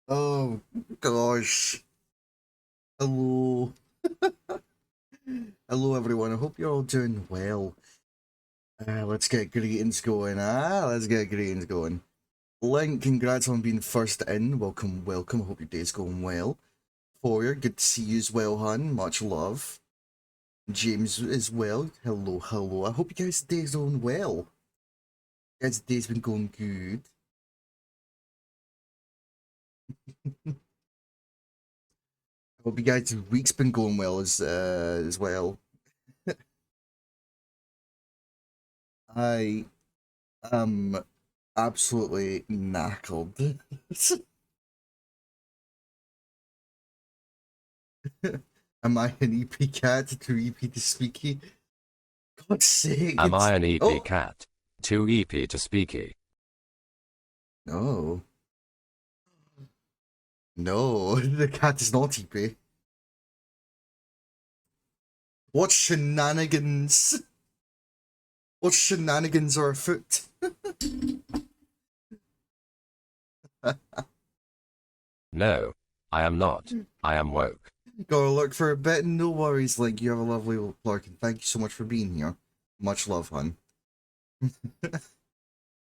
Oh gosh. Hello. Hello everyone. I hope you're all doing well. Let's get greetings going. Let's get greetings going. Link, congrats on being first in. Welcome, welcome. I hope your day's going well. Foyer, good to see you as well, hun. Much love. James as well. Hello, hello. I hope you guys' day's going well. You guys' day's been going good. I hope you guys' week's been going well as well. I am absolutely knackered. Am I an EP cat to EP to speaky? God's sake! Am I an EP oh cat? Too EP to speaky. no, no, the cat is not EP. What shenanigans? What shenanigans are afoot? No, I am not. I am woke. Gotta look for a bit. No worries, Link. You have a lovely lark, and thank you so much for being here. Much love, hun.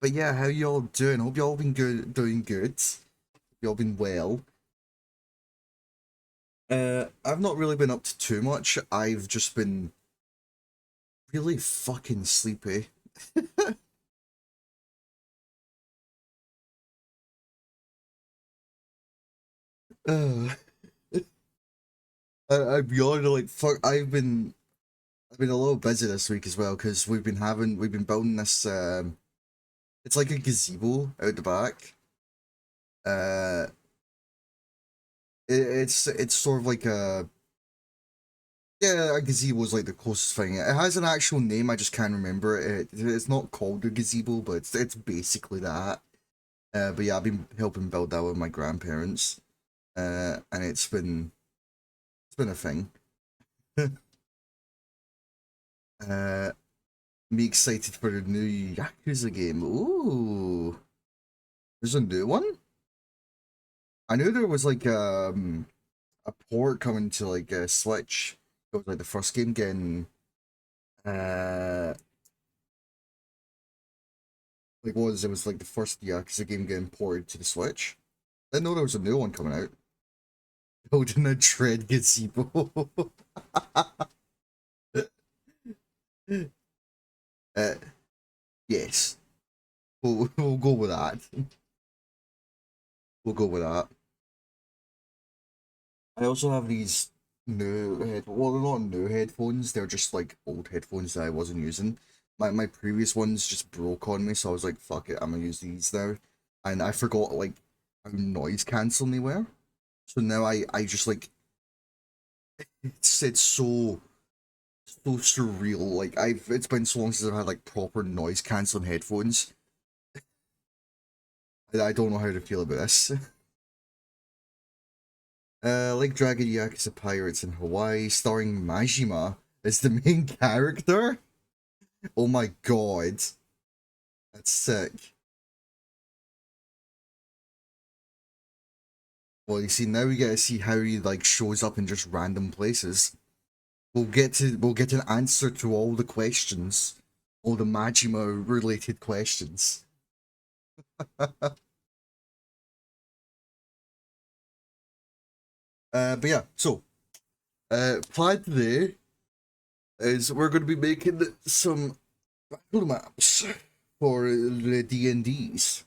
But yeah, how y'all doing? Hope y'all been good, doing good. Y'all been well. I've not really been up to too much. I've just been really fucking sleepy. uh, I'd be honest, like fuck. I've been a little busy this week as well because we've been building this. It's like a gazebo out the back. Uh, it's sort of like a yeah, a gazebo is like the closest thing. It has an actual name, I just can't remember it. It's not called a gazebo, but it's basically that. But yeah, I've been helping build that with my grandparents. And it's been a thing. uh, Me excited for the new Yakuza game. Ooh, there's a new one. I knew there was like a port coming to like a Switch. It was like the first game getting uh like it was like the first Yakuza game getting ported to the Switch. I didn't know there was a new one coming out. Building a tread gazebo. uh, yes, we'll go with that. We'll go with that. I also have these well, they're not new headphones. They're just like old headphones that I wasn't using. My previous ones just broke on me, so I was like, "Fuck it, I'm gonna use these now." And I forgot like how noise cancelling they were. So now I just like it's so surreal. Like it's been so long since I've had like proper noise cancelling headphones. I don't know how to feel about this. Like Dragon Yakuza Pirates in Hawaii, starring Majima as the main character. Oh my god, that's sick. Well, you see, now we get to see how he like shows up in just random places. We'll get an answer to all the questions, all the Majima related questions. But yeah, so plan today is we're going to be making some battle maps for the D&Ds.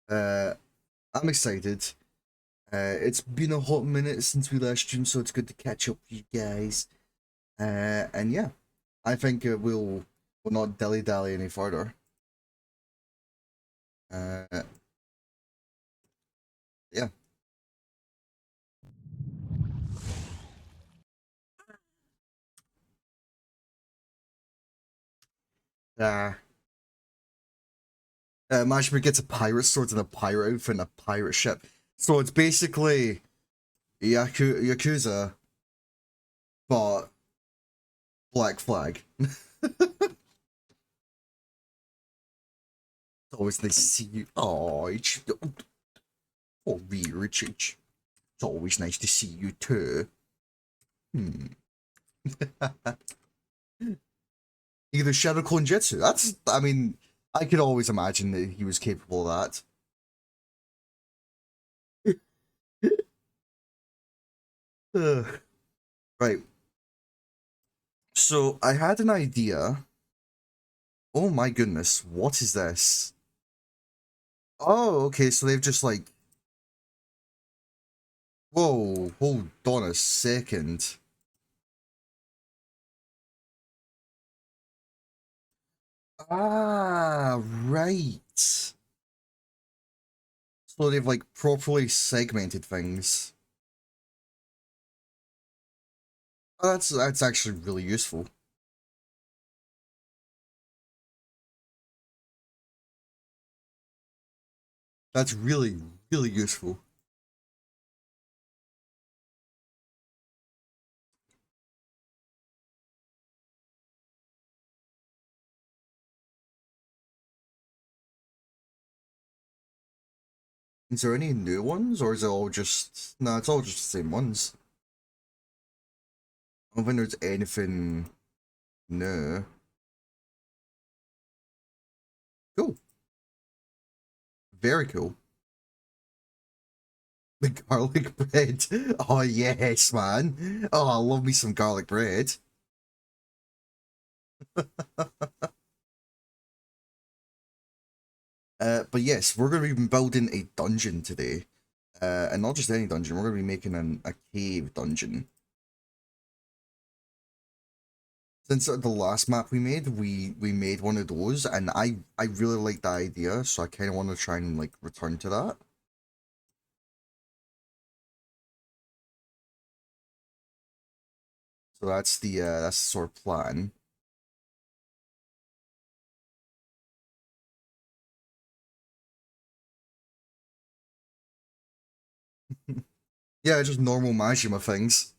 I'm excited. It's been a hot minute since we last streamed, so it's good to catch up with you guys. And yeah, I think we'll not dilly dally any further. Yeah. Uh, Majima gets a pirate sword and a pirate outfit and a pirate ship. So it's basically Yakuza, but Black Flag. Always nice to see you. Oh, Oh, Richard. It's always nice to see you too. Either Shadow Clone Jitsu. That's, I mean, I could always imagine that he was capable of that. Right. So I had an idea. Oh my goodness, what is this? Oh, okay, so they've just like... Whoa, hold on a second. Ah, right. So they've like properly segmented things. Oh, that's actually really useful. That's really, really useful. Is there any new ones, or is it all just... No, it's all just the same ones. I don't think there's anything new. Cool. Very cool. The garlic bread. Oh, yes, man. Oh, I love me some garlic bread. But yes, we're going to be building a dungeon today. And not just any dungeon, we're going to be making a cave dungeon. Since the last map we made, we made one of those, and I really like the idea, so I kind of want to try and like return to that. So that's the sort of plan. Yeah, just normal Majima things.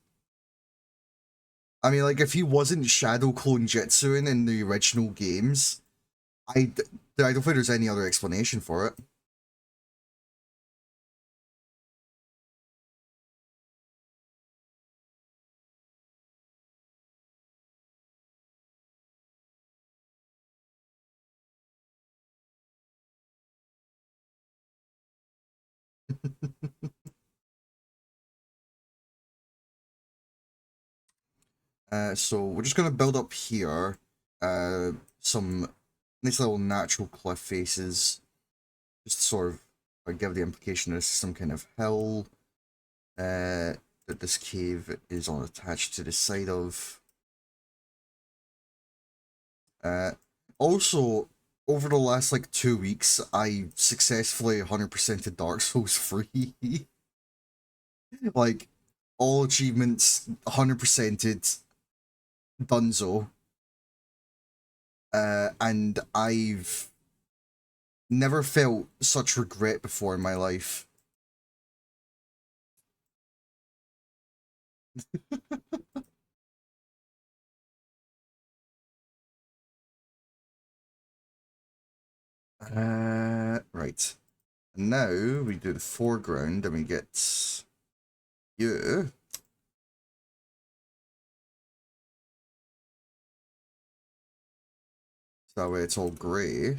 I mean, like, if he wasn't Shadow Clone Jitsuing in the original games, I don't think there's any other explanation for it. So we're just gonna build up here, some nice little natural cliff faces, just to sort of give the implication that this is some kind of hill, that this cave is on attached to the side of. Uh, Also, over the last like 2 weeks, I successfully 100%ed Dark Souls 3. Like, all achievements 100%ed, dunzo. And I've never felt such regret before in my life. Right. Now we do the foreground and we get you. So that way it's all grey.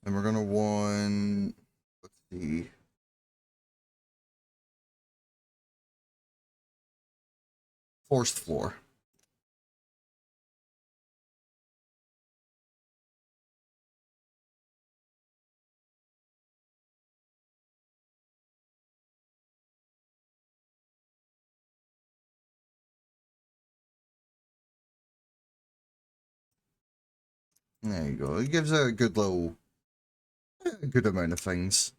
And we're gonna want, let's see, forced floor. There you go. It gives a good little, a good amount of things.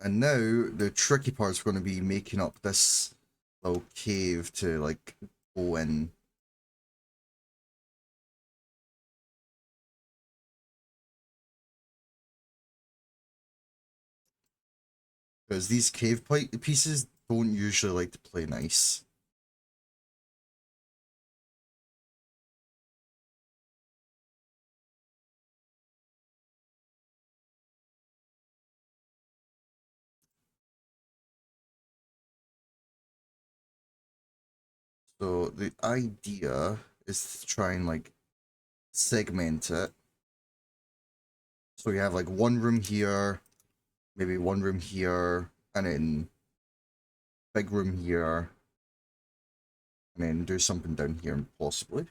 And now the tricky part is going to be making up this little cave to like go in. Because these cave pieces don't usually like to play nice. So the idea is to try and like segment it. So you have like one room here, maybe one room here, and then big room here, and then do something down here possibly.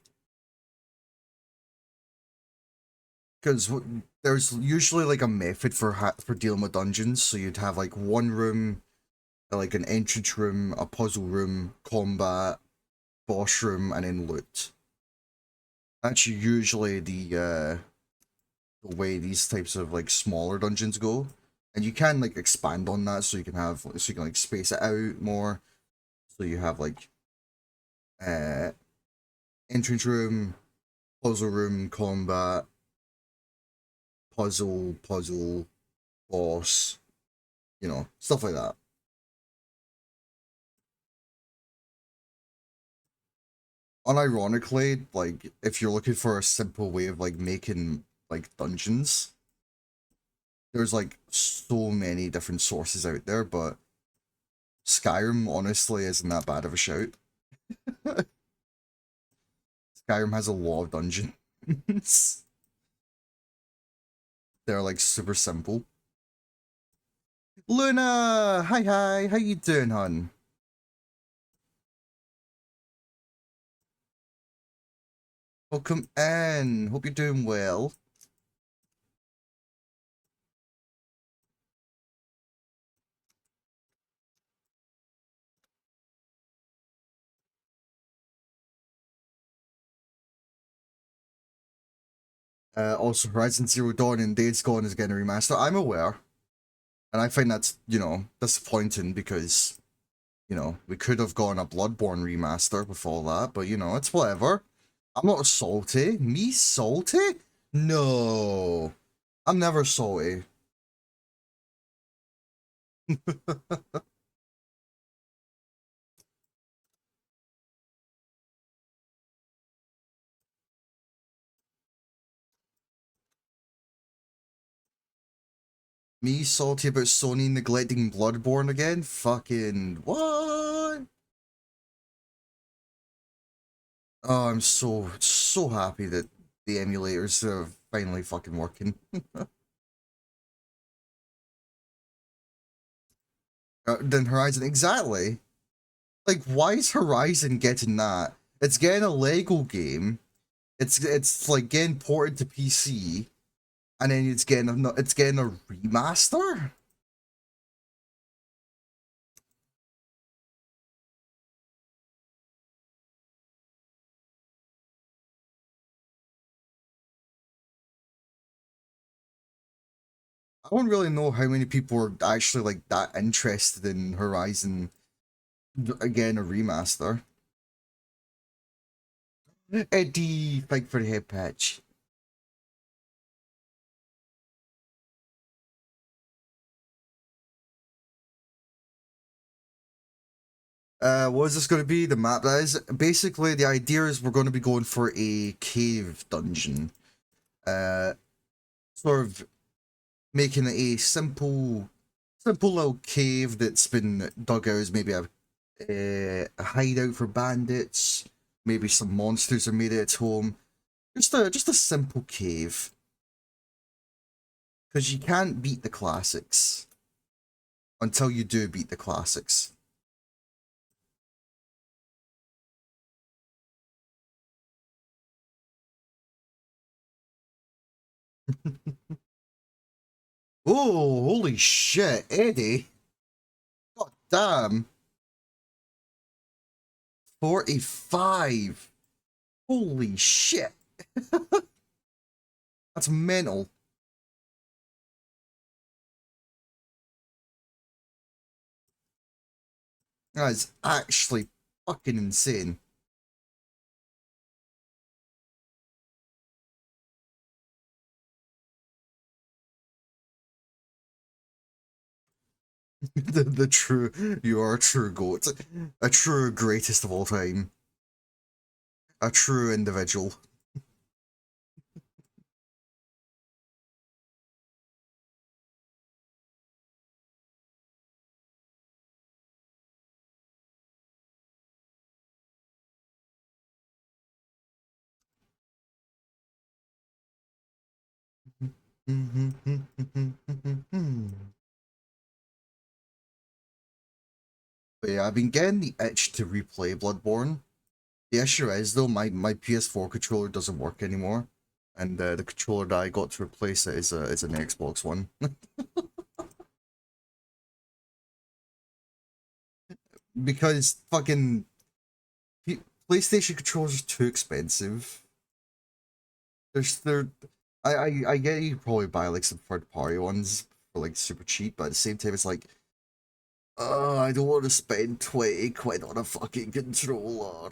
Because there's usually like a method for dealing with dungeons. So you'd have like one room, like an entrance room, a puzzle room, combat, boss room, and then loot. That's usually the way these types of like smaller dungeons go. And you can like expand on that, so you can have like space it out more. So you have like uh entrance room, puzzle room, combat, puzzle, boss, stuff like that. Unironically, like if you're looking for a simple way of like making like dungeons, there's like so many different sources out there, but Skyrim honestly isn't that bad of a shout. Skyrim has a lot of dungeons. They're like super simple. Luna! Hi, how you doing, hun? Welcome in. Hope you're doing well. Also, Horizon Zero Dawn and Days Gone is getting a remaster. I'm aware. And I find that's, disappointing because, we could have gone a Bloodborne remaster before that, but, it's whatever. I'm not salty. Me salty? No. I'm never salty. Me salty about Sony neglecting Bloodborne again? Fucking what? Oh, I'm so happy that the emulators are finally fucking working. Then Horizon, exactly. Like, why is Horizon getting that? It's getting a Lego game. It's like getting ported to PC, and then it's getting a remaster. I don't really know how many people are actually like that interested in Horizon again a remaster. Eddie, thank for the head patch. What is this going to be? The map that is basically the idea is we're going to be going for a cave dungeon. Sort of making it a simple little cave that's been dug out as maybe a hideout for bandits. Maybe some monsters have made it its home. Just a simple cave. Because you can't beat the classics until you do beat the classics. Oh, holy shit, Eddie. God damn. 45. Holy shit. That's mental. That is actually fucking insane. the true, you are a true goat. A true greatest of all time. A true individual. But yeah, I've been getting the itch to replay Bloodborne. The issue is though, my PS4 controller doesn't work anymore, and the controller that I got to replace it is an Xbox One. Because fucking PlayStation controllers are too expensive. They're I get you probably buy like some third party ones for like super cheap, but at the same time it's like, oh, I don't want to spend 20 quid on a fucking controller.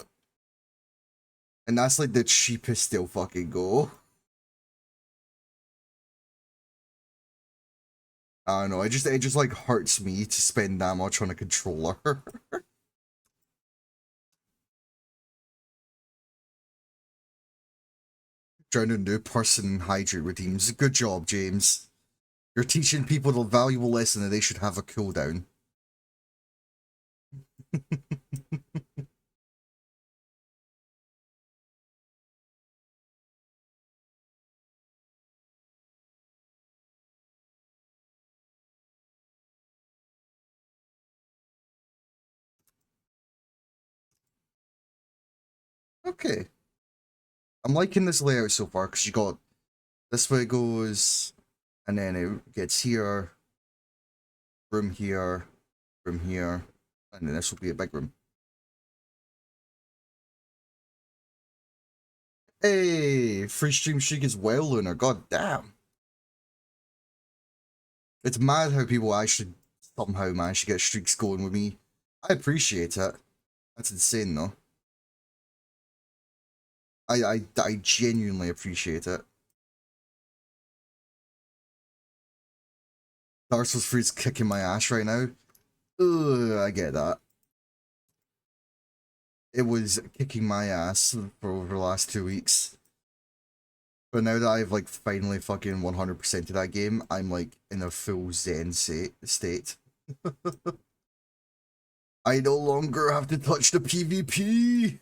And that's like the cheapest they'll fucking go. I don't know, it just like hurts me to spend that much on a controller. Trying to new person hydrate redeems. Good job, James. You're teaching people the valuable lesson that they should have a cooldown. Okay. I'm liking this layout so far because you got this way it goes, and then it gets here, room here, room here, and then this will be a big room. Hey, free stream streak as well, Lunar. God damn. It's mad how people actually somehow manage to get streaks going with me. I appreciate it. That's insane though. I genuinely appreciate it. Dark Souls 3 is kicking my ass right now. Ugh, I get that. It was kicking my ass for over the last 2 weeks. But now that I've like finally fucking 100% to that game, I'm like in a full zen state. I no longer have to touch the PvP.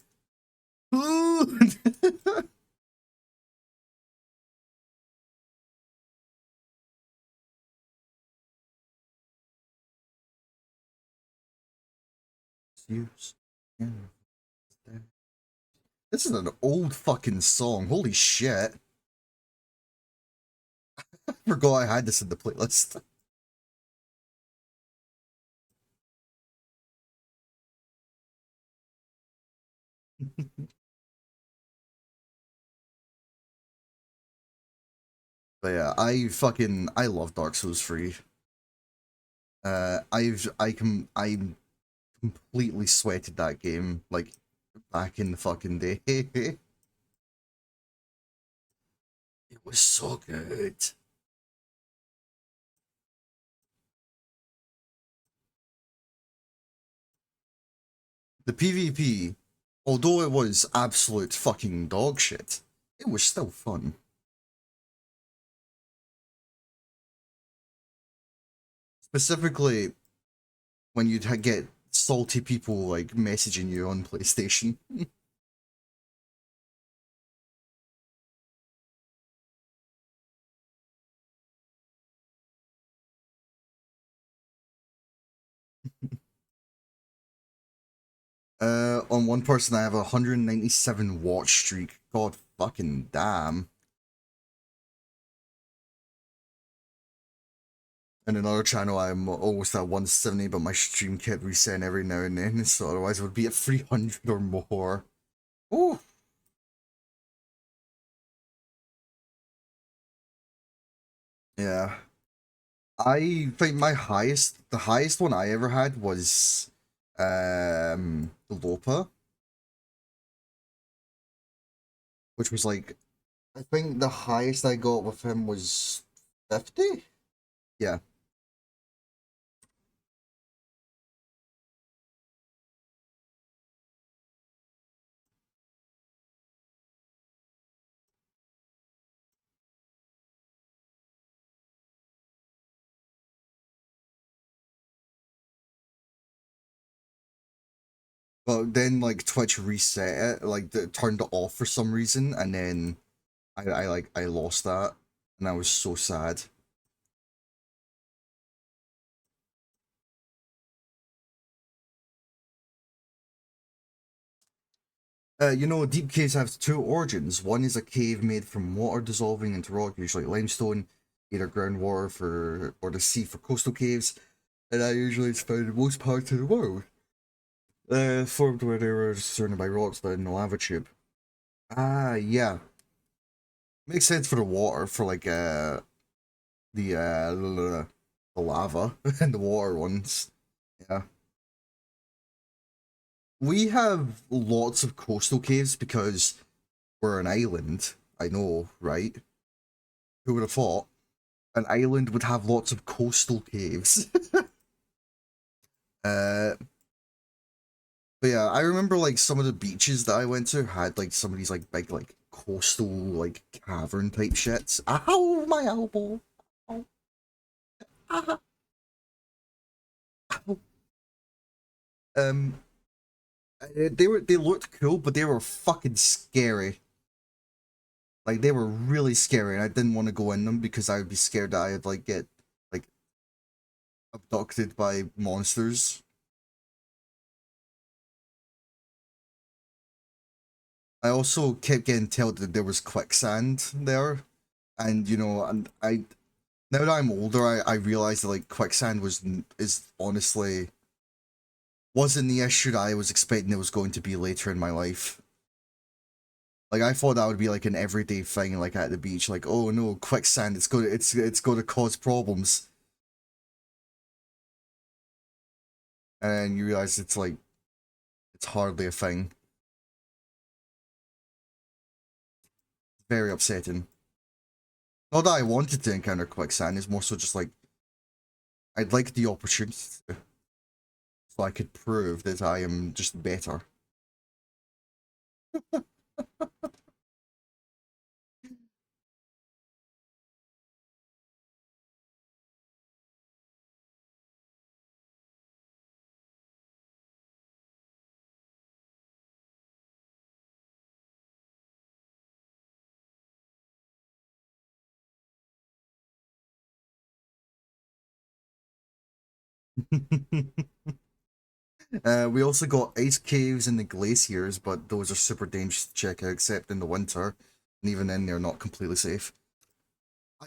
This is an old fucking song. Holy shit. I forgot I had this in the playlist. But yeah, I love Dark Souls 3. I completely sweated that game like back in the fucking day. It was so good. The PvP, although it was absolute fucking dog shit, it was still fun. Specifically when you'd get salty people like messaging you on PlayStation. On one person I have a 197 watch streak. God fucking damn. And another channel I'm almost at 170, but my stream kept resetting every now and then, so otherwise it would be at 300 or more. Oh. Yeah. I think the highest one I ever had was Lopa, which was like, I think the highest I got with him was 50? Yeah. But then like Twitch reset it, like turned it off for some reason, and then I lost that. and I was so sad. You know, deep caves have two origins. One is a cave made from water dissolving into rock, usually limestone, either groundwater for or the sea for coastal caves, and that usually is found in most parts of the world. Formed where they were surrounded by rocks but in the lava tube. Ah, yeah. Makes sense for the water, for like the lava and the water ones. Yeah. We have lots of coastal caves because we're an island. I know, right? Who would have thought? An island would have lots of coastal caves. uh but yeah, I remember like some of the beaches that I went to had like some of these like big like coastal like cavern type shits. Ow, my elbow. Ow. Ah, ow. Um they looked cool, but they were fucking scary. Like they were really scary, and I didn't want to go in them because I would be scared that I'd like get like abducted by monsters. I also kept getting told that there was quicksand there, and you know, and I now that I'm older, I realized that like quicksand is honestly wasn't the issue that I was expecting it was going to be later in my life. Like I thought that would be like an everyday thing, like at the beach, like oh no, quicksand, it's going to cause problems, and you realize it's like it's hardly a thing. Very upsetting. Not that I wanted to encounter quicksand, it's more so just like I'd like the opportunity to, so I could prove that I am just better. We also got ice caves in the glaciers, but those are super dangerous to check out, except in the winter, and even then they're not completely safe.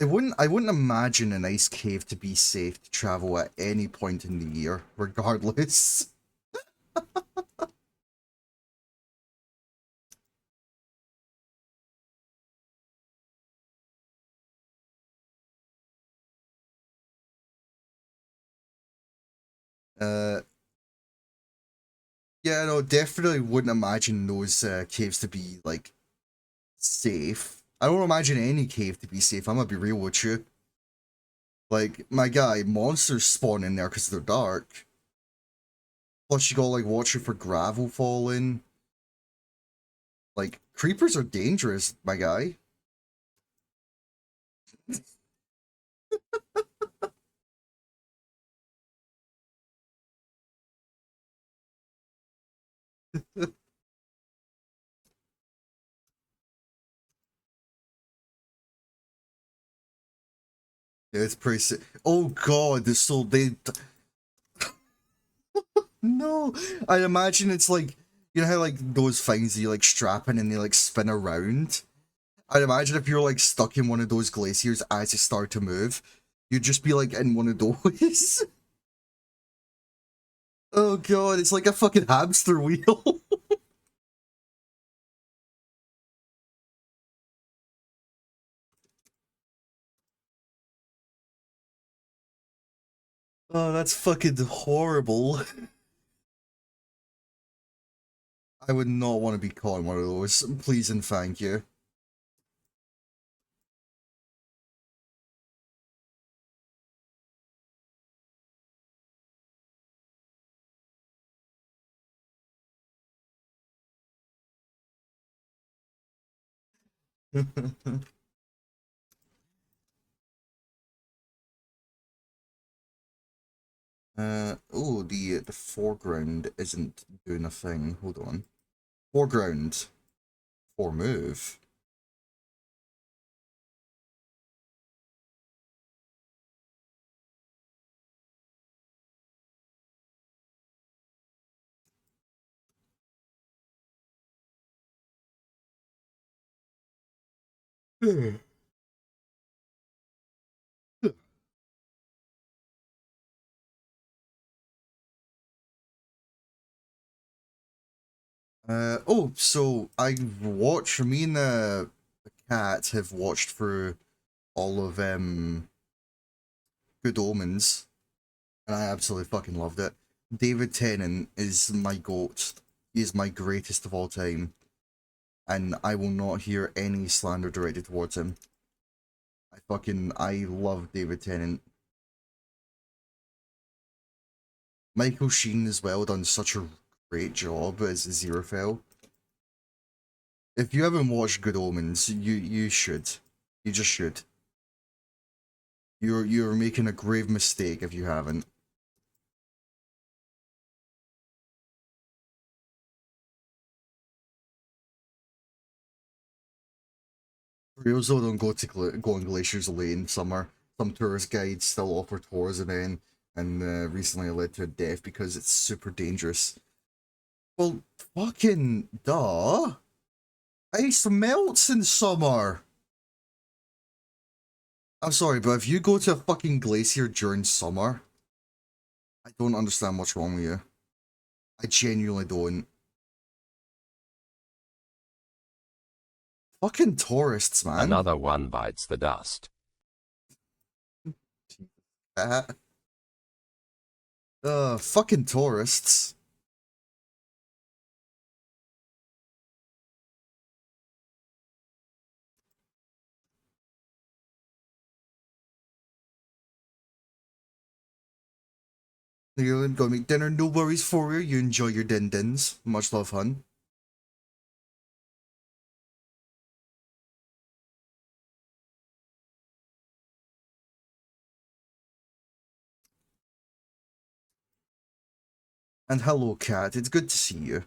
I wouldn't imagine an ice cave to be safe to travel at any point in the year, regardless. Uh, yeah, no, definitely wouldn't imagine those caves to be like safe. I don't imagine any cave to be safe. I'm gonna be real with you. Like my guy, monsters spawn in there because they're dark. Plus, you gotta like watch it for gravel falling. Like creepers are dangerous, my guy. Yeah, it's pretty sick. Oh god, this so they no. I imagine it's like you know how like those things you like strap in and they like spin around. I'd imagine if you're like stuck in one of those glaciers as you start to move, you'd just be like in one of those. Oh god, it's like a fucking hamster wheel. Oh, that's fucking horrible. I would not want to be caught in one of those. Please and thank you. Oh, the foreground isn't doing a thing. Hold on. Foreground. For move. Oh, so I've watched, me and the cat have watched through all of Good Omens, and I absolutely fucking loved it. David Tennant is my goat. He is my greatest of all time, and I will not hear any slander directed towards him. I love David Tennant. Michael Sheen as well done such a great job as Aziraphale. If you haven't watched Good Omens, you should. You just should. You're making a grave mistake if you haven't. Trails though don't go on Glacier's Lane in summer. Some tourist guides still offer tours and recently led to a death because it's super dangerous. Well, fucking duh. Ice melts in summer. I'm sorry, but if you go to a fucking glacier during summer, I don't understand what's wrong with you. I genuinely don't. Fucking tourists, man. Another one bites the dust. Fucking tourists. You're gonna make dinner, no worries for you. You enjoy your din-dins. Much love, hun. And hello, cat. It's good to see you.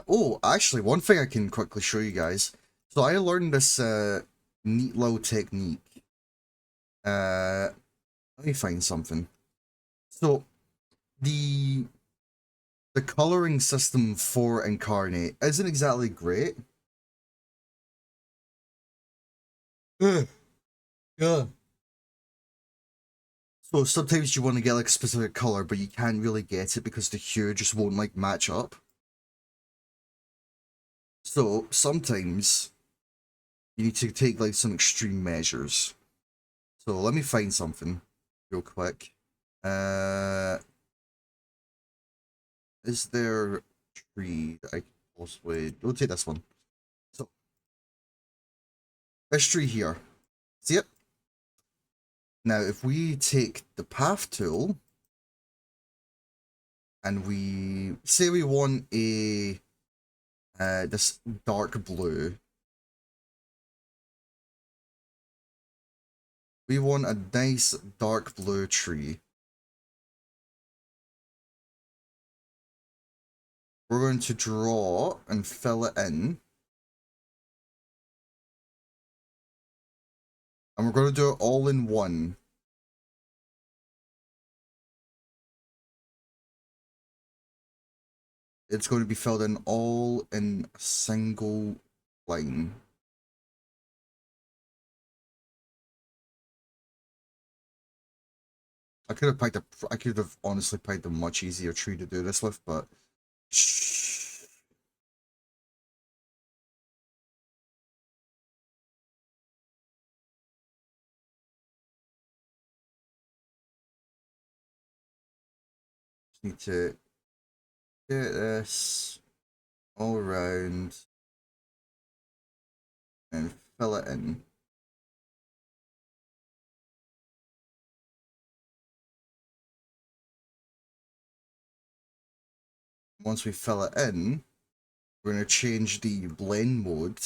Oh, actually, one thing I can quickly show you guys. So I learned this neat little technique. Let me find something. So the coloring system for Incarnate isn't exactly great. Yeah. So sometimes you want to get like a specific color, but you can't really get it because the hue just won't like match up. So sometimes you need to take like some extreme measures. So let me find something real quick. Is there a tree that I can possibly... We'll take this one. So, this tree here. See it? Now, if we take the path tool and we say we want a this dark blue. We want a nice dark blue tree. We're going to draw and fill it in. And we're going to do it all in one. It's going to be filled in all in a single line. I could have honestly picked a much easier tree to do this with, but shh. Just need to get this all around and fill it in. Once we fill it in, we're going to change the blend mode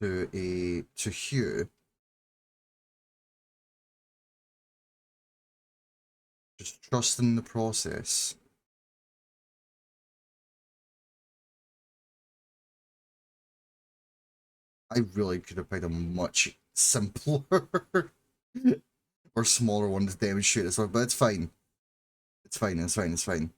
to hue. Just trust in the process. I really could have picked a much simpler or smaller one to demonstrate this one, but it's fine. It's fine, it's fine, it's fine.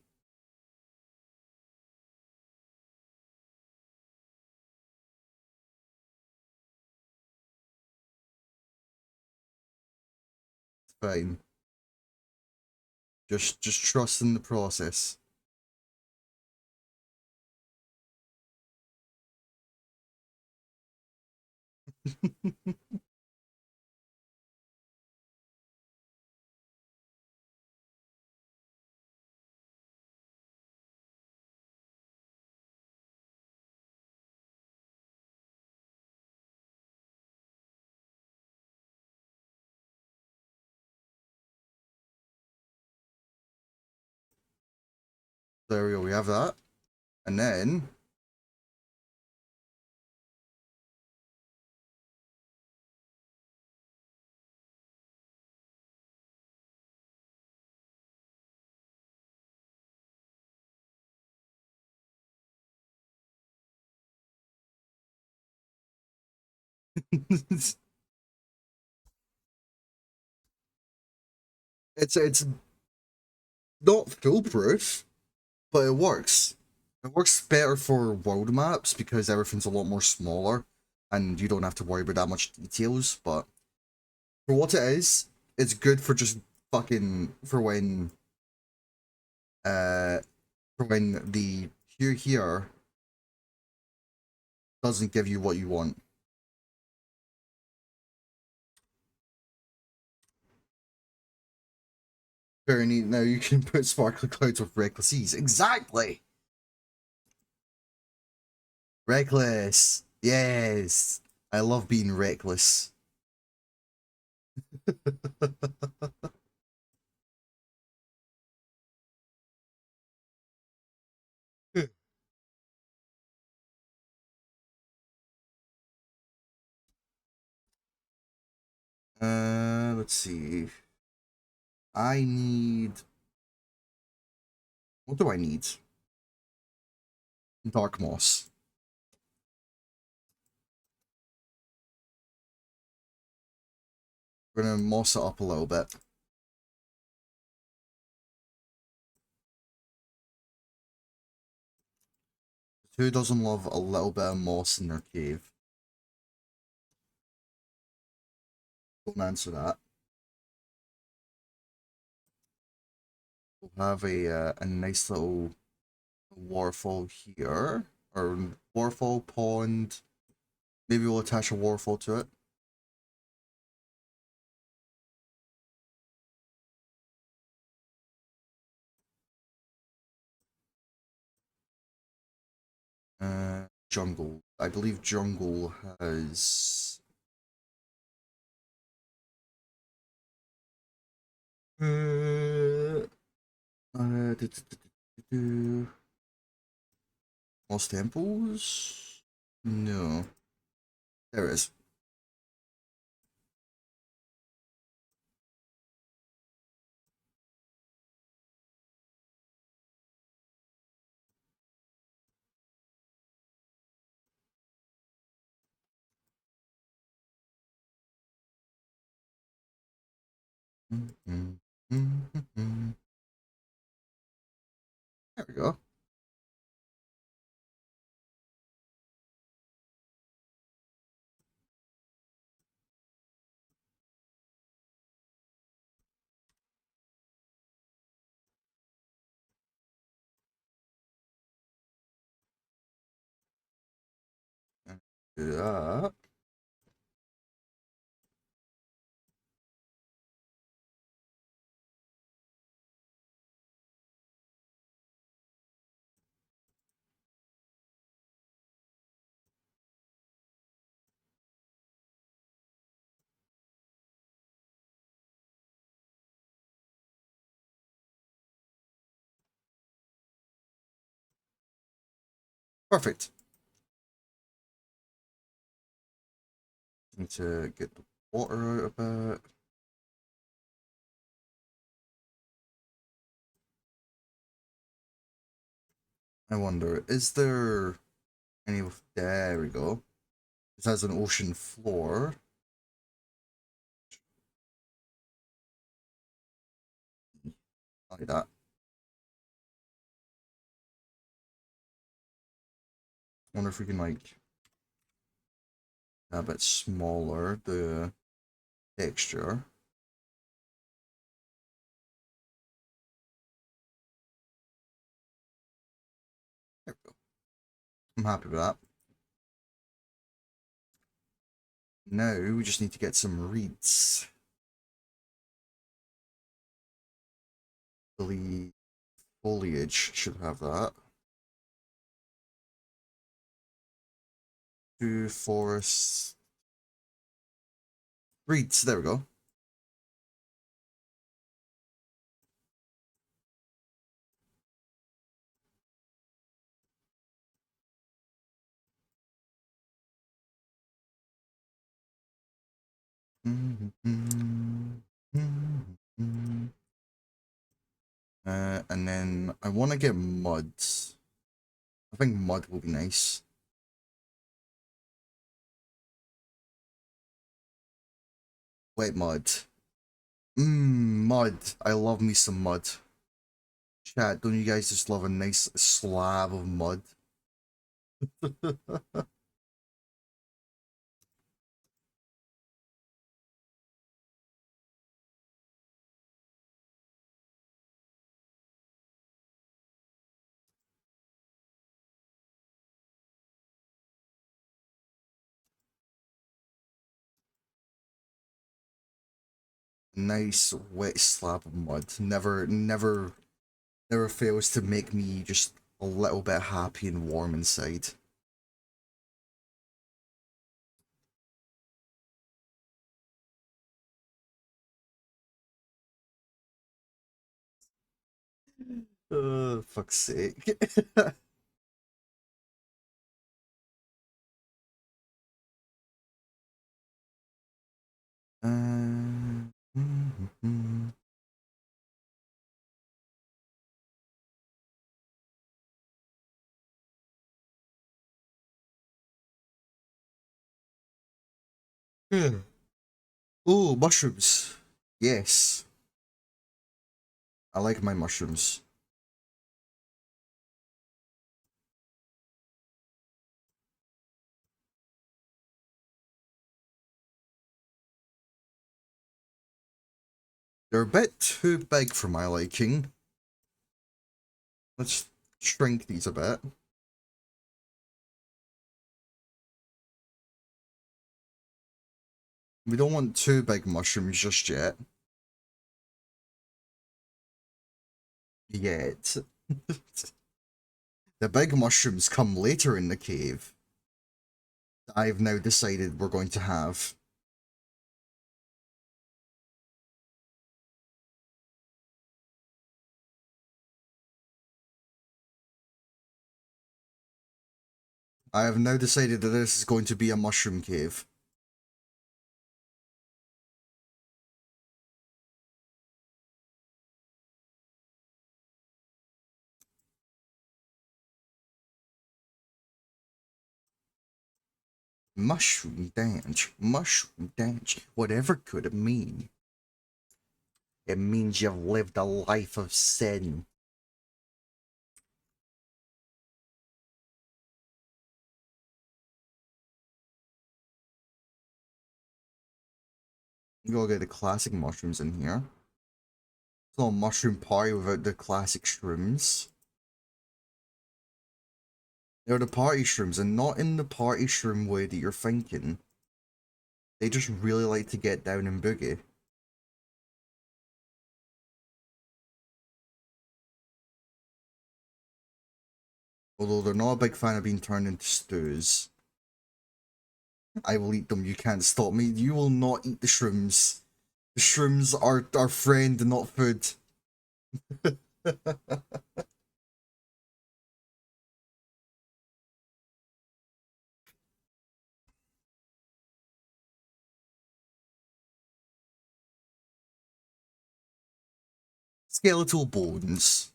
It's fine. Just trust in the process. There we go, we have that. And then it's not foolproof, but it works. It works better for world maps because everything's a lot more smaller and you don't have to worry about that much details, but for what it is, it's good for just fucking uh for when the here doesn't give you what you want. Very neat. Now you can put sparkly clouds with reckless ease. Exactly. Reckless. Yes. I love being reckless. Let's see. I need. What do I need? Dark moss. We're gonna moss it up a little bit. Who doesn't love a little bit of moss in their cave? Don't answer that. We'll have a nice little waterfall here, or waterfall pond. Maybe we'll attach a waterfall to it. Jungle. I believe jungle has. Uh, Lost temples? No. There is. There we go. Do that. Perfect. Need to get the water out a bit. I wonder, is there any? There we go. It has an ocean floor. Like that. Wonder if we can like a bit smaller the texture. There we go. I'm happy with that. Now we just need to get some reeds. The foliage should have that. 2 forests. Reeds, there we go. And then I want to get mud. I think mud will be nice. Wet mud. Mud. I love me some mud. Chat, don't you guys just love a nice slab of mud? Nice wet slab of mud. Never fails to make me just a little bit happy and warm inside. Fuck's sake. Mhm. Yeah. Oh, mushrooms. Yes. I like my mushrooms. They're a bit too big for my liking. Let's shrink these a bit. We don't want too big mushrooms just yet. Yet. The big mushrooms come later in the cave. I've now decided we're going to have. I have now decided that this is going to be a mushroom cave. Mushroom dance, whatever could it mean? It means you've lived a life of sin. You gotta get the classic mushrooms in here. It's not a mushroom party without the classic shrooms. They're the party shrooms, and not in the party shroom way that you're thinking. They just really like to get down and boogie. Although they're not a big fan of being turned into stews. I will eat them, you can't stop me. You will not eat the shrooms. The shrooms are our friend, not food. Skeletal bones.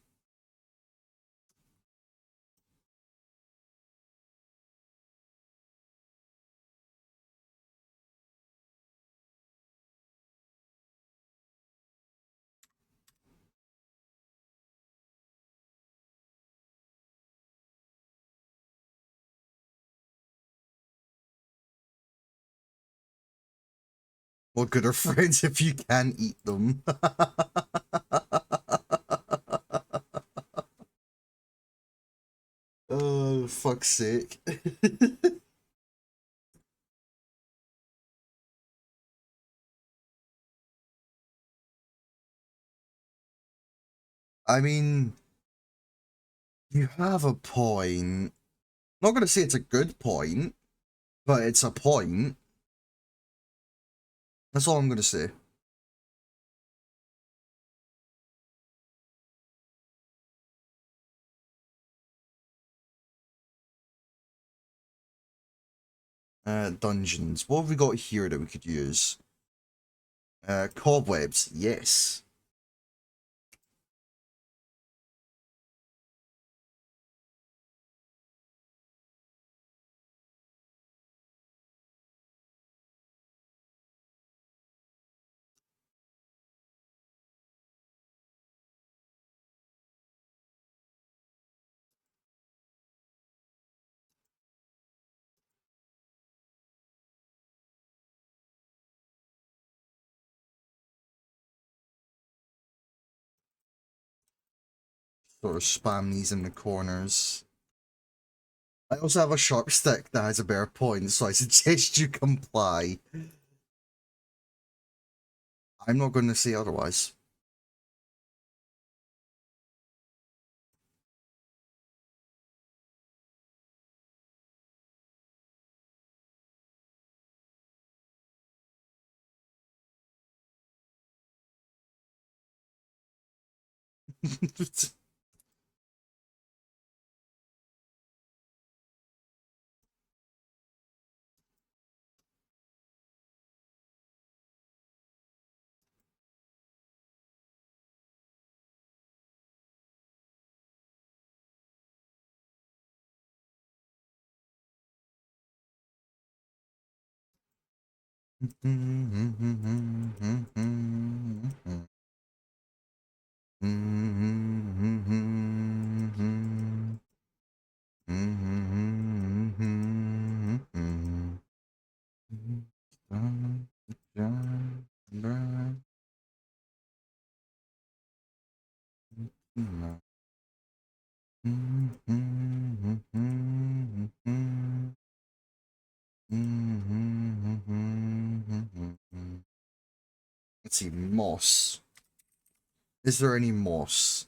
What good are friends if you can't eat them? Oh, fuck's sake. I mean, you have a point. I'm not gonna say it's a good point, but it's a point. That's all I'm gonna say. Dungeons. What have we got here that we could use? Cobwebs. Yes. Sort of spam these in the corners. I also have a sharp stick that has a better point, so I suggest you comply. I'm not going to say otherwise. Let's see, moss. Is there any moss?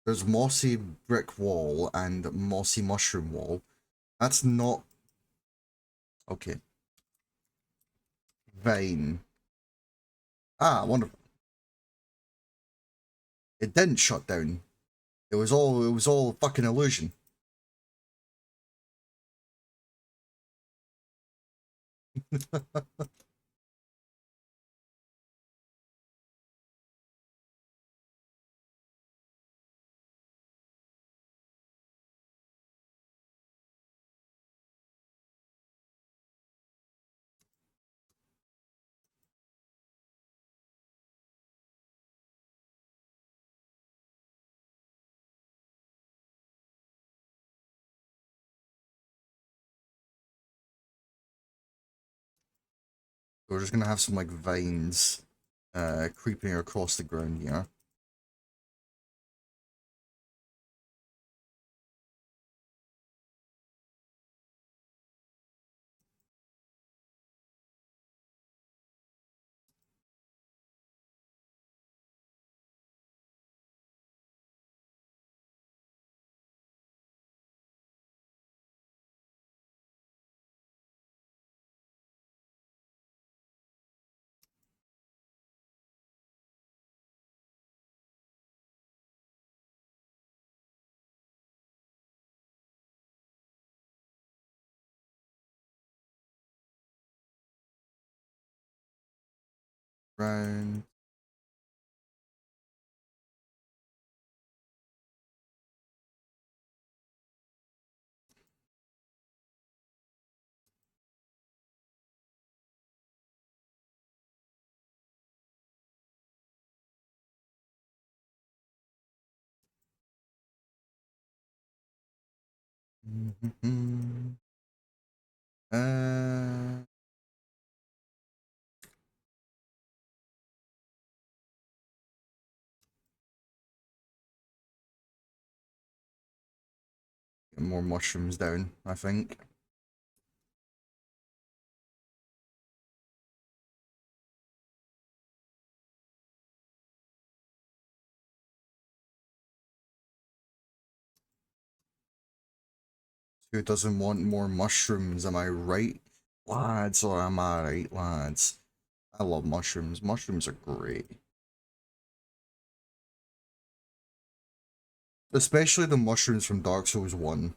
There's mossy brick wall and mossy mushroom wall. That's not... Okay. Vine. Ah, wonderful. It didn't shut down. It was all fucking illusion. We're just gonna have some like vines creeping across the ground here. Round. Uh, more mushrooms down, I think. Who doesn't want more mushrooms? Am I right, lads, or am I right, lads? I love mushrooms. Mushrooms are great. Especially the mushrooms from Dark Souls 1.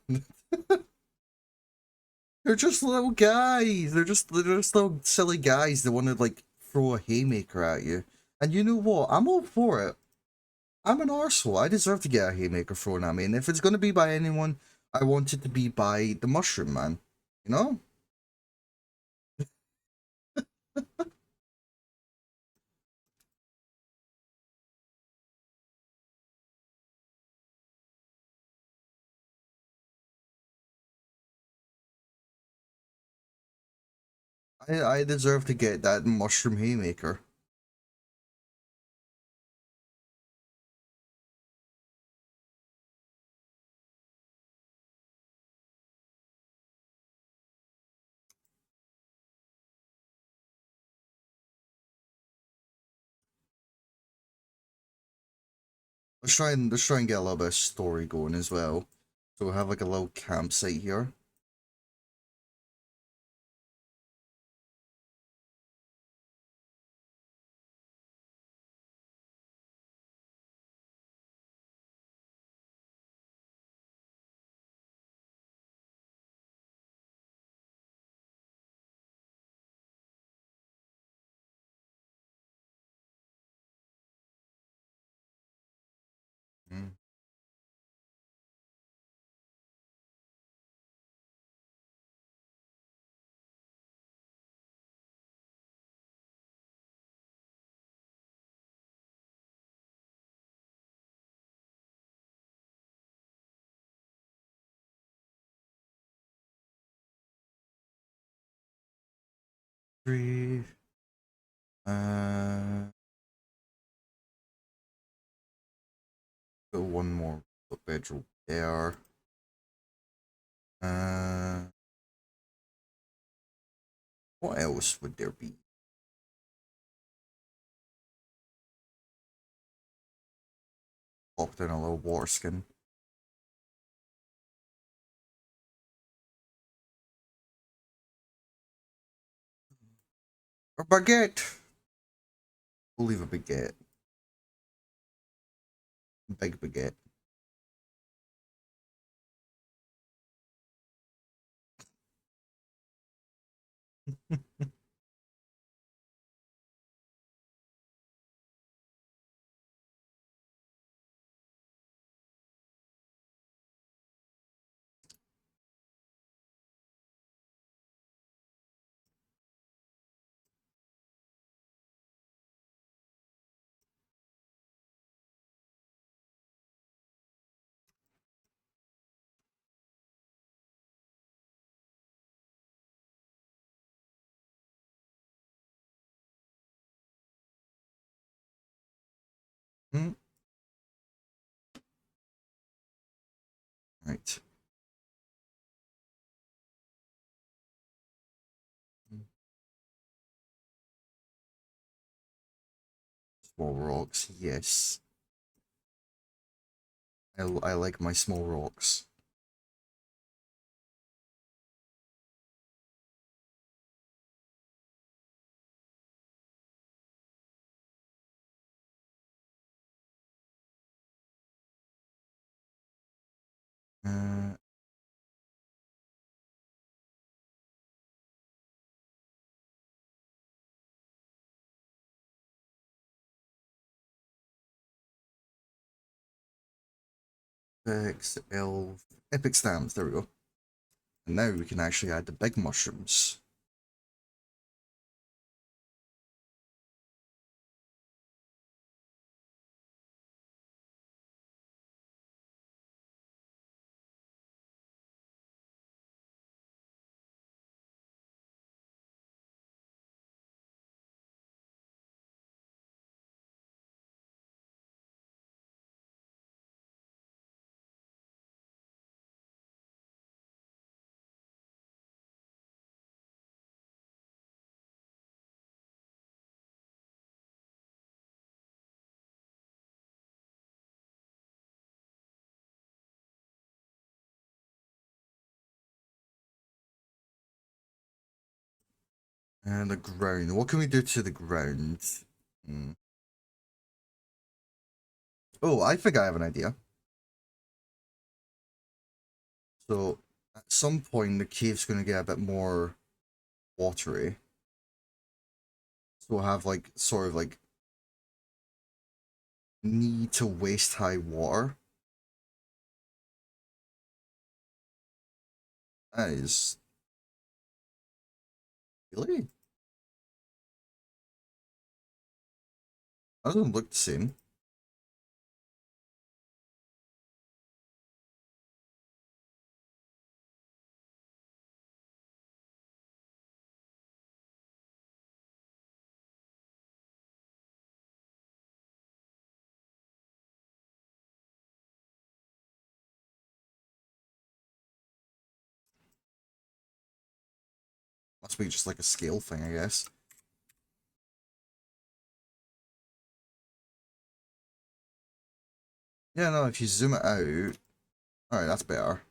They're just little guys. They're just little silly guys that want to like throw a haymaker at you. And you know what? I'm all for it. I'm an arsehole. I deserve to get a haymaker thrown at me. And if it's gonna be by anyone, I want it to be by the mushroom man. You know? I deserve to get that mushroom haymaker. Let's try and get a little bit of story going as well. So we'll have like a little campsite here. Mm. Three. Got one more bedroom there. Uh, what else would there be? Popped in a little water skin. A baguette. We'll leave a baguette. Big baguette. Hmm. Right. Small rocks, yes. I like my small rocks. Uh, elf, epic stamps, there we go. And now we can actually add the big mushrooms. And the ground. What can we do to the ground? Oh, I think I have an idea. So, at some point, the cave's going to get a bit more watery. So we'll have, like, sort of, like, knee to waist high water. That is... Really? That doesn't look the same. Must be just like a scale thing, I guess. Yeah, no, if you zoom it out... Alright, that's better.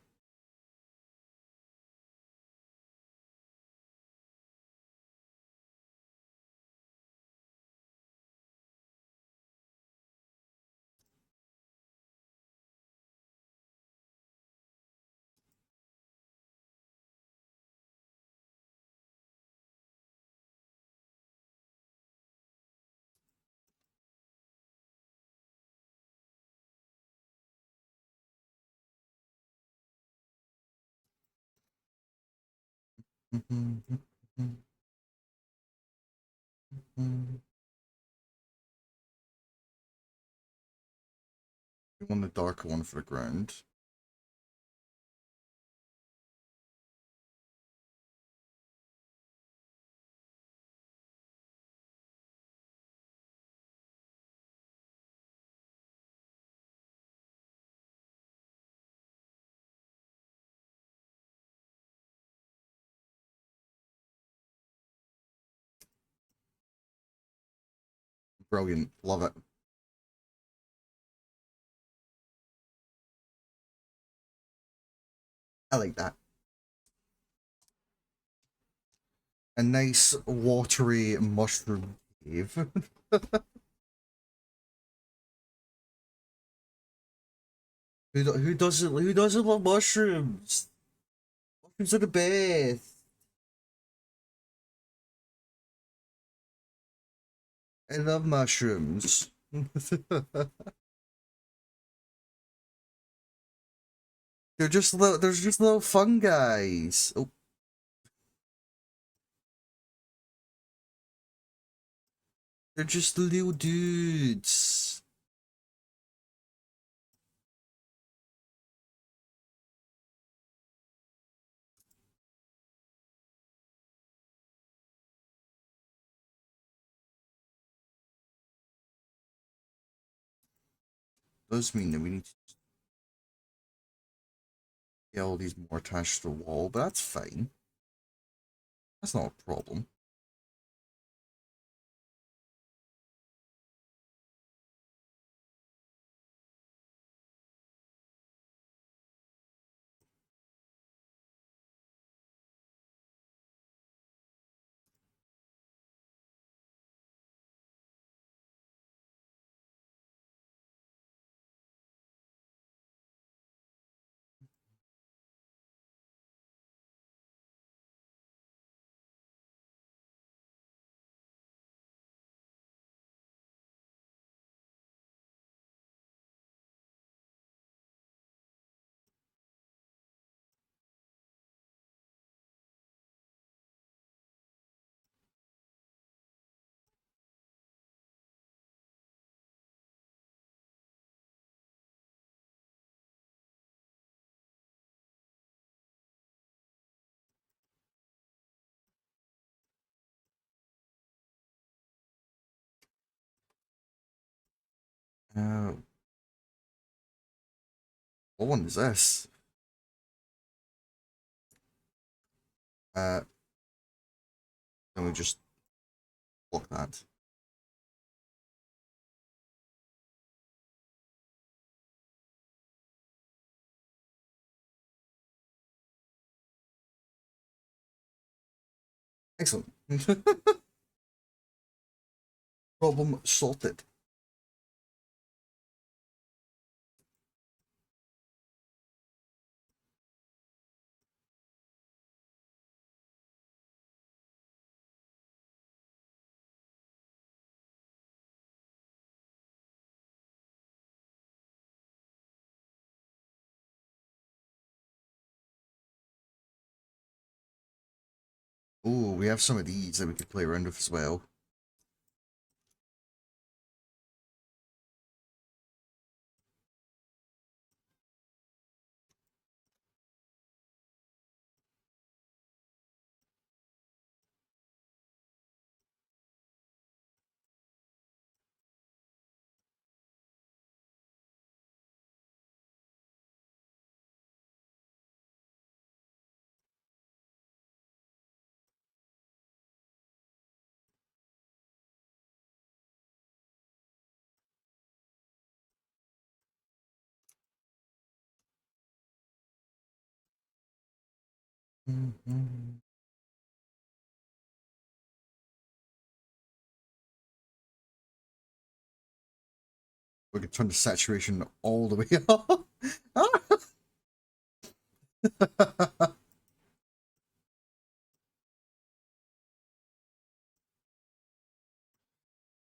We want the darker one for the ground. Brilliant. Love it. I like that. A nice watery mushroom cave. Who doesn't love mushrooms? Mushrooms are the best. I love mushrooms. They're just little fun guys. Oh, they're just little dudes. Does mean that we need to get all these more attached to the wall, but that's fine. That's not a problem. Uh, what one is this? Uh, Can we just block that? Excellent. Problem sorted. Oh, we have some of these that we could play around with as well. Mm-hmm. We could turn the saturation all the way up.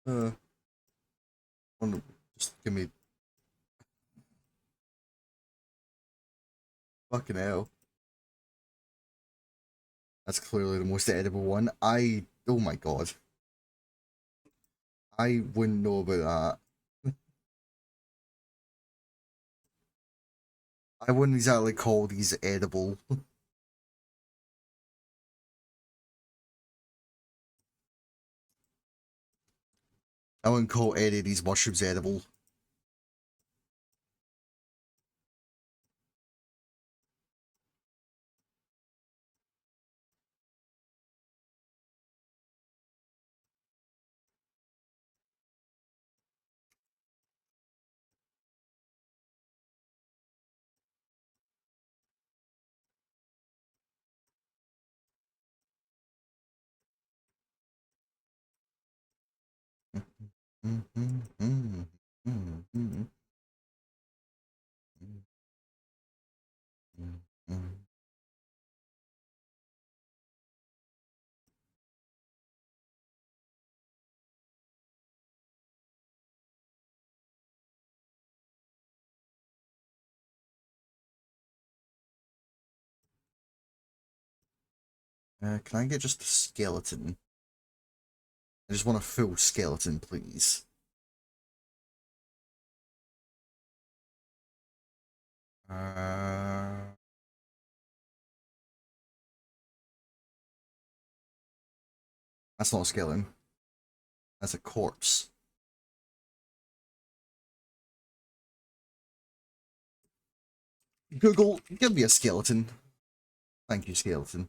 uh, just give me fucking hell. That's clearly the most edible one. Oh my god. I wouldn't know about that. I wouldn't exactly call these edible. I wouldn't call any of these mushrooms edible. Can I get just a skeleton? I just want a full skeleton, please. That's not a skeleton. That's a corpse. Google, give me a skeleton. Thank you, skeleton.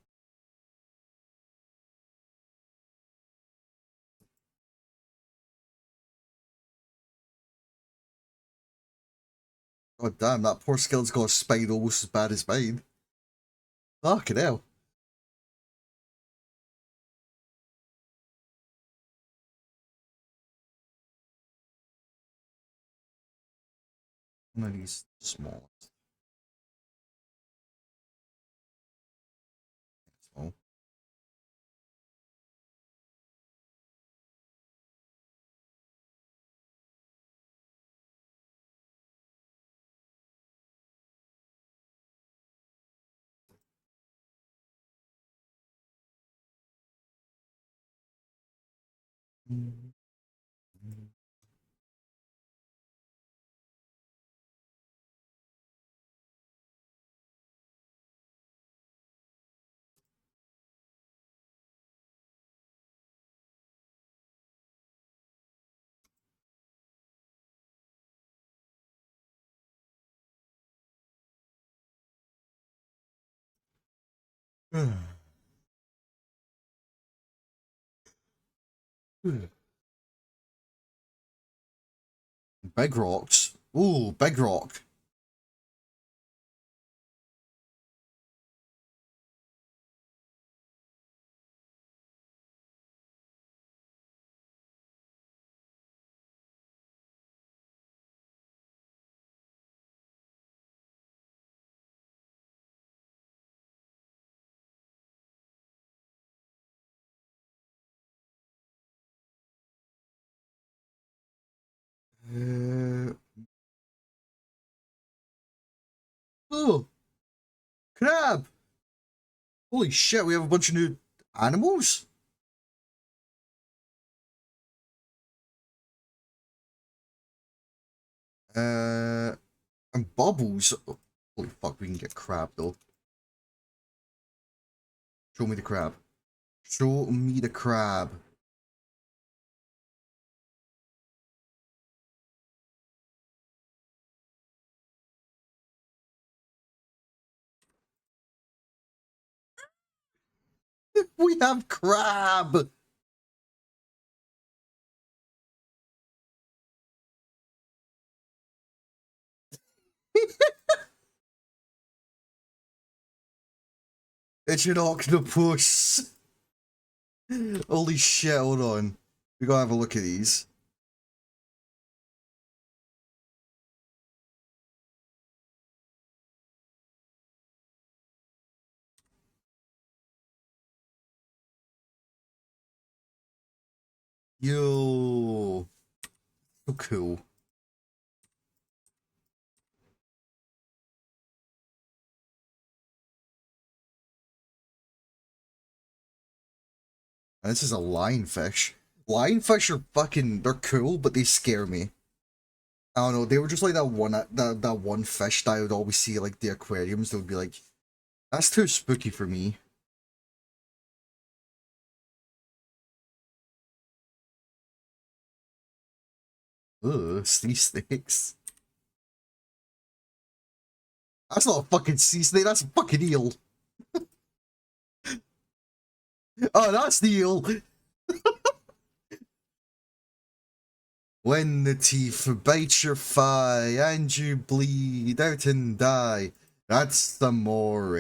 God damn, that poor skeleton's got a spine almost as bad as mine. Fucking hell. One of these small. Small. Big rocks. Ooh, big rock. Oh, crab! Holy shit, we have a bunch of new animals? And bubbles. Oh, holy fuck, we can get crab though. Show me the crab. Show me the crab. We have crab! It's an octopus! Holy shit, hold on. We gotta have a look at these. Yo! So cool. And this is a lionfish. Lionfish are fucking, they're cool, but they scare me. I don't know, they were just like that one fish that I would always see at like the aquariums that would be like, that's too spooky for me. Ugh, sea snakes. That's not a fucking sea snake, that's a fucking eel. Oh, that's the eel. When the teeth bite your thigh and you bleed out and die, that's the more.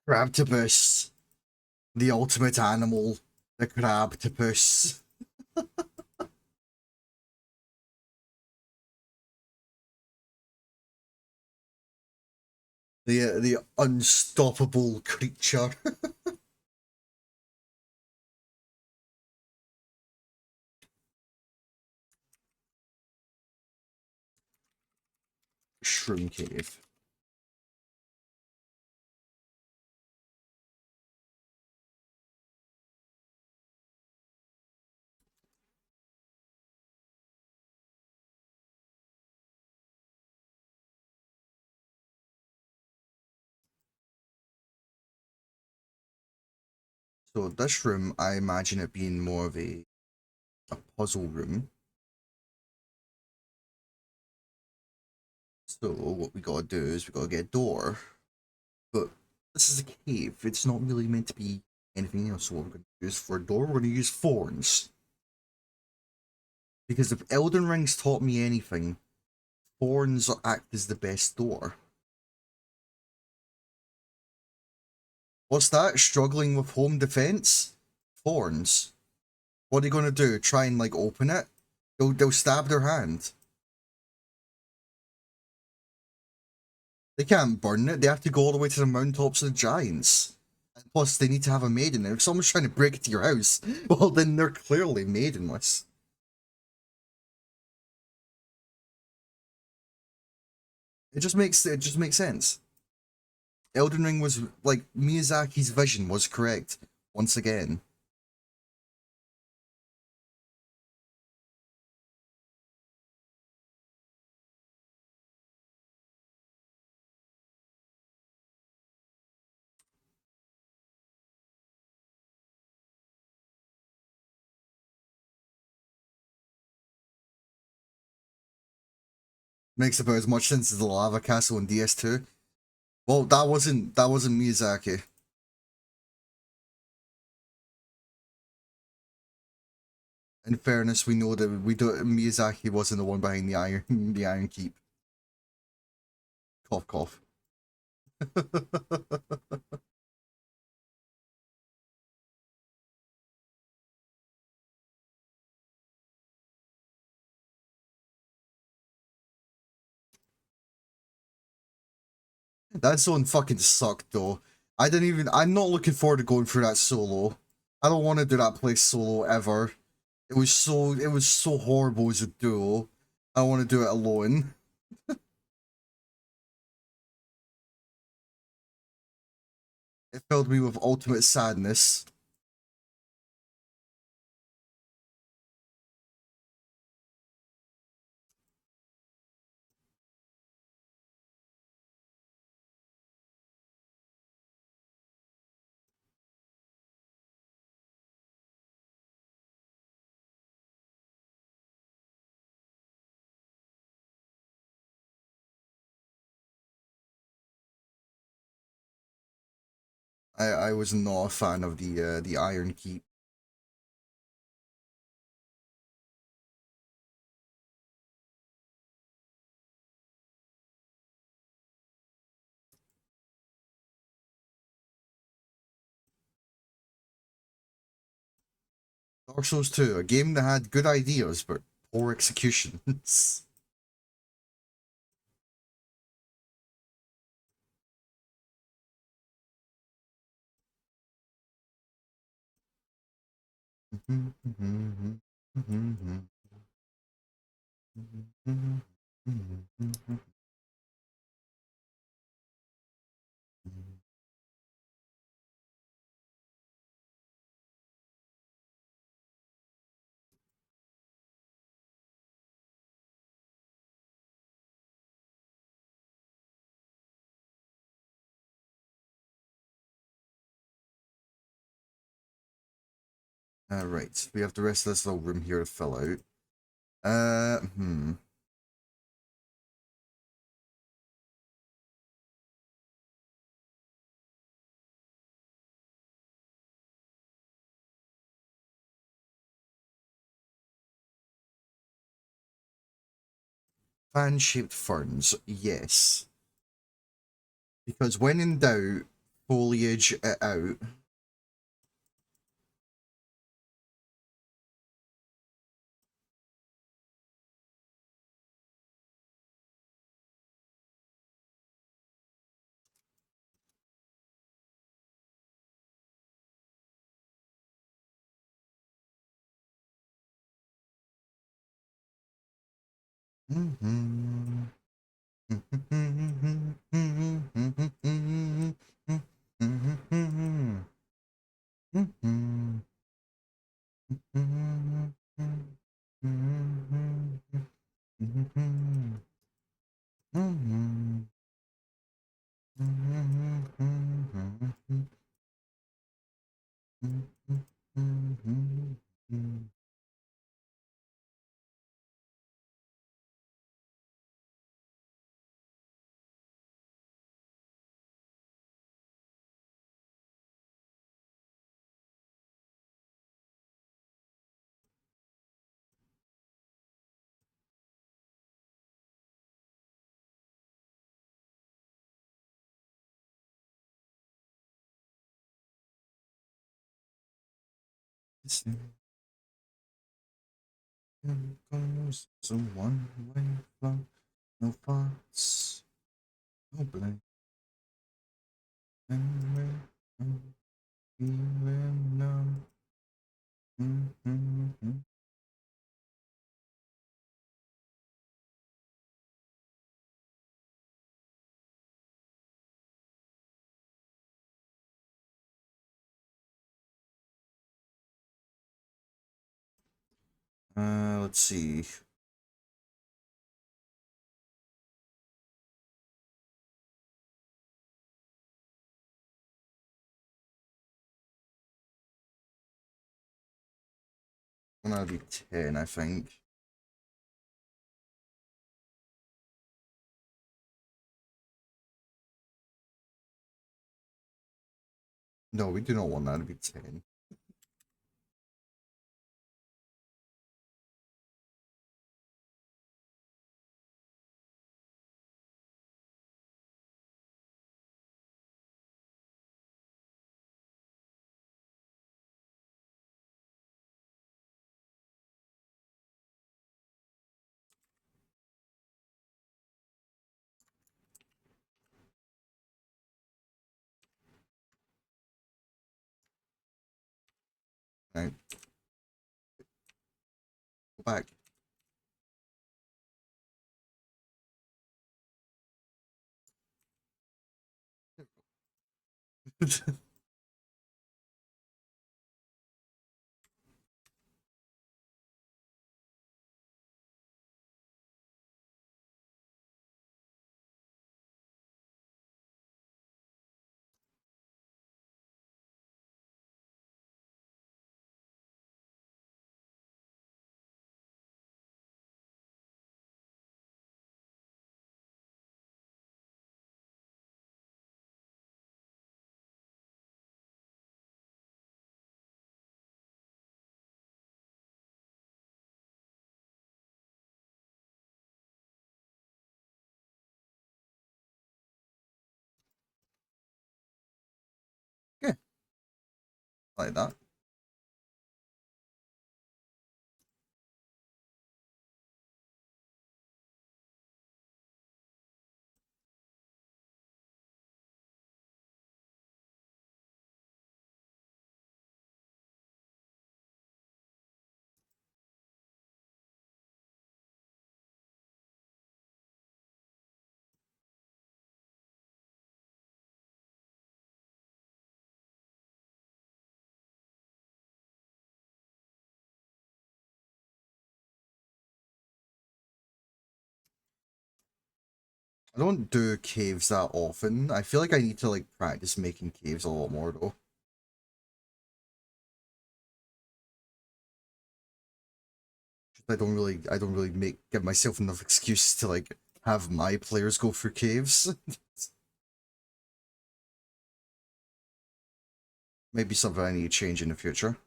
Crabtopus, the ultimate animal, the crabtopus. The unstoppable creature. Shroom cave. So this room, I imagine it being more of a puzzle room. So what we gotta do is we gotta get a door. But this is a cave. It's not really meant to be anything else. So what we're gonna use for a door, we're gonna use thorns. Because if Elden Ring's taught me anything, thorns act as the best door. What's that? Struggling with home defense? Thorns. What are they gonna do? Try and like open it? They'll stab their hand. They can't burn it. They have to go all the way to the mountaintops of the giants. And plus, they need to have a maiden. And if someone's trying to break into your house, well, then they're clearly maidenless. It just makes sense. Elden Ring was like Miyazaki's vision was correct once again. Makes about as much sense as the lava castle in DS2. Well, that wasn't Miyazaki. In fairness, we know that Miyazaki wasn't the one behind the Iron the Iron Keep. Cough cough. That zone fucking sucked though. I'm not looking forward to going through that solo. I don't want to do that place solo ever. It was so horrible as a duo. I want to do it alone. It filled me with ultimate sadness. I was not a fan of the Iron Keep. Dark Souls 2, a game that had good ideas but poor executions. Right, we have the rest of this little room here to fill out. Fan-shaped ferns, yes. Because when in doubt, foliage it out. Goes a one-way flow, no thoughts, no blame, and even now. Let's see. That'll be 10, I think. No, we do not want that to be 10. Right. Go back. Yeah, like that. I don't do caves that often. I feel like I need to like practice making caves a lot more though. I don't really give myself enough excuse to like have my players go through caves. Maybe something I need to change in the future.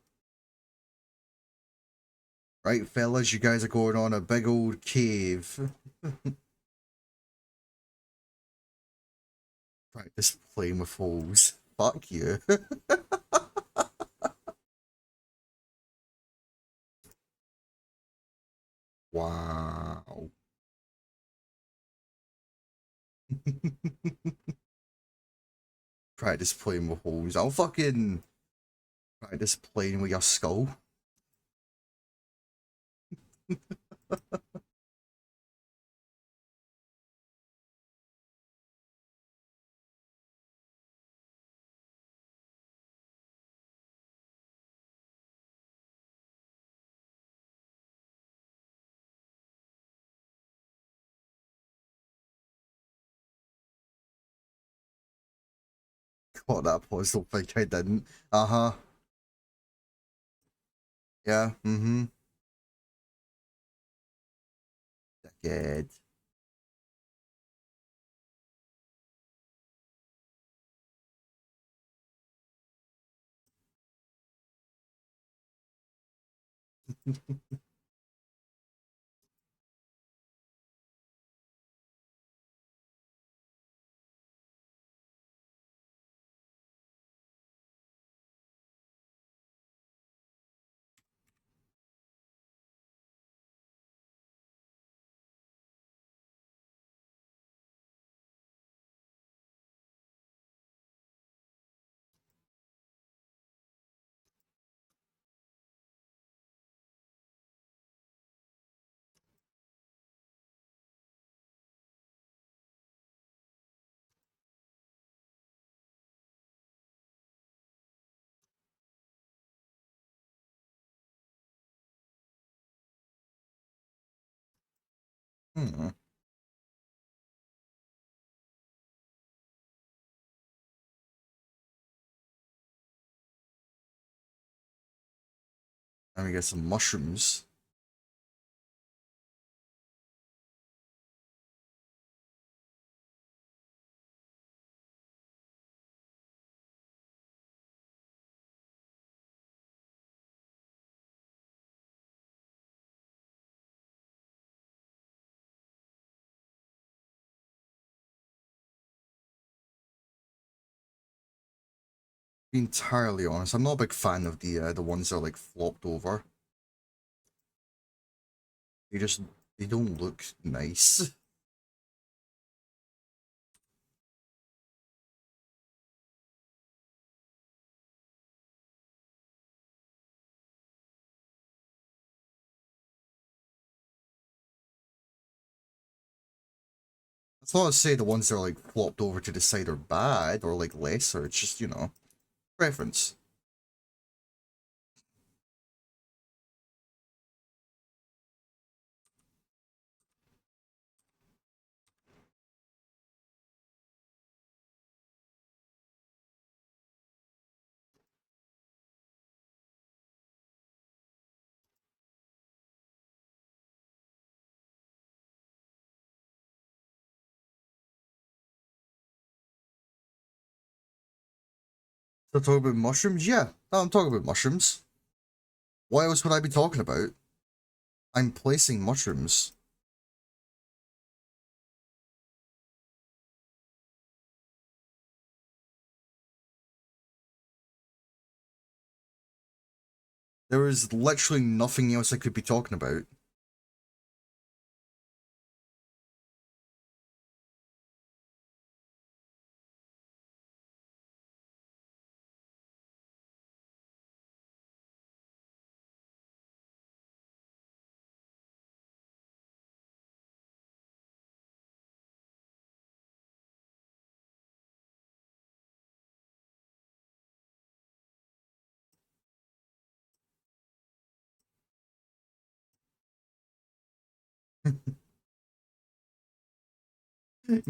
Right, fellas, you guys are going on a big old cave. Practice playing with holes. Fuck you. Wow. Practice playing with holes. I'll fucking practice playing with your skull. Got that pause, don't think I didn't. Uh-huh. Yeah, mm-hmm. Good. Hmm. Let me get some mushrooms. Be entirely honest, I'm not a big fan of the ones that are like flopped over. They just they don't look nice. It's not to say the ones that are like flopped over to the side are bad or like lesser. It's just, you know, preference. So talking about mushrooms? Yeah, I'm talking about mushrooms. What else would I be talking about? I'm placing mushrooms. There is literally nothing else I could be talking about.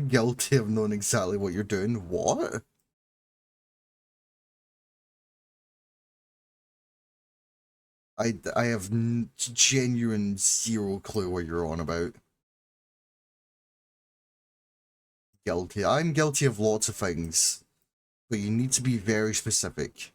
Guilty of knowing exactly what you're doing. What? I have genuine zero clue what you're on about. Guilty. I'm guilty of lots of things, but you need to be very specific.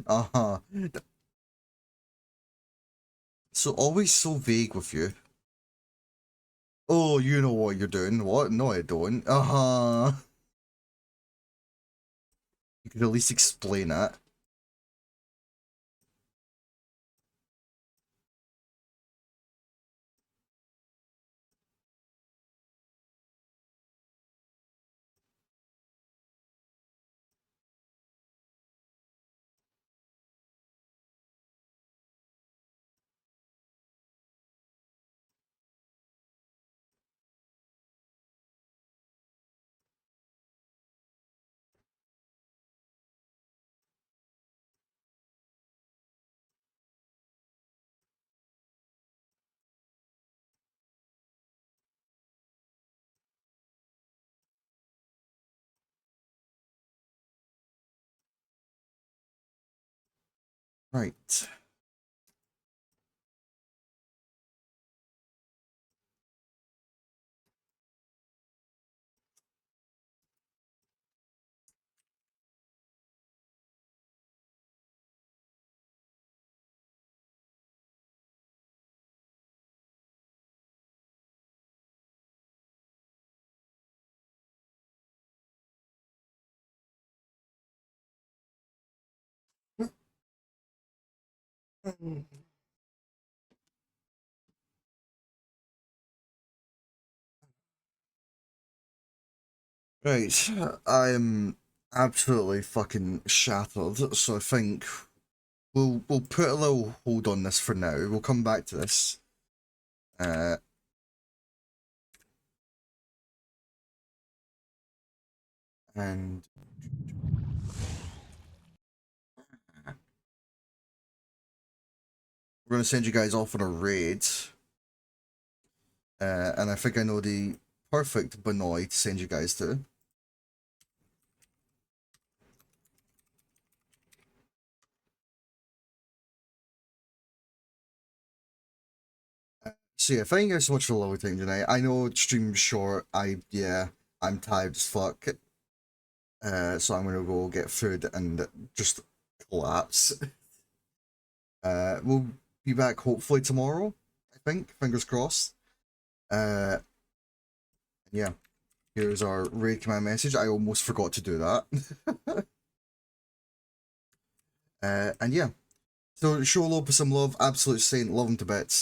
Uh-huh. So always so vague with you. Oh, you know what you're doing. What? No, I don't. Uh-huh. You could at least explain it. Right. Right. I'm absolutely fucking shattered, so I think we'll put a little hold on this for now. We'll come back to this. Uh and we're gonna send you guys off on a raid. And I think I know the perfect Benoit to send you guys to. So yeah, thank you guys so much for the lovely time tonight. I know stream's short. I'm tired as fuck. So I'm gonna go get food and just collapse. We'll be back hopefully tomorrow. I think, fingers crossed. Yeah, Here's our raid command message. I almost forgot to do that. And yeah. So show Lopez some love. Absolute saint. Love him to bits.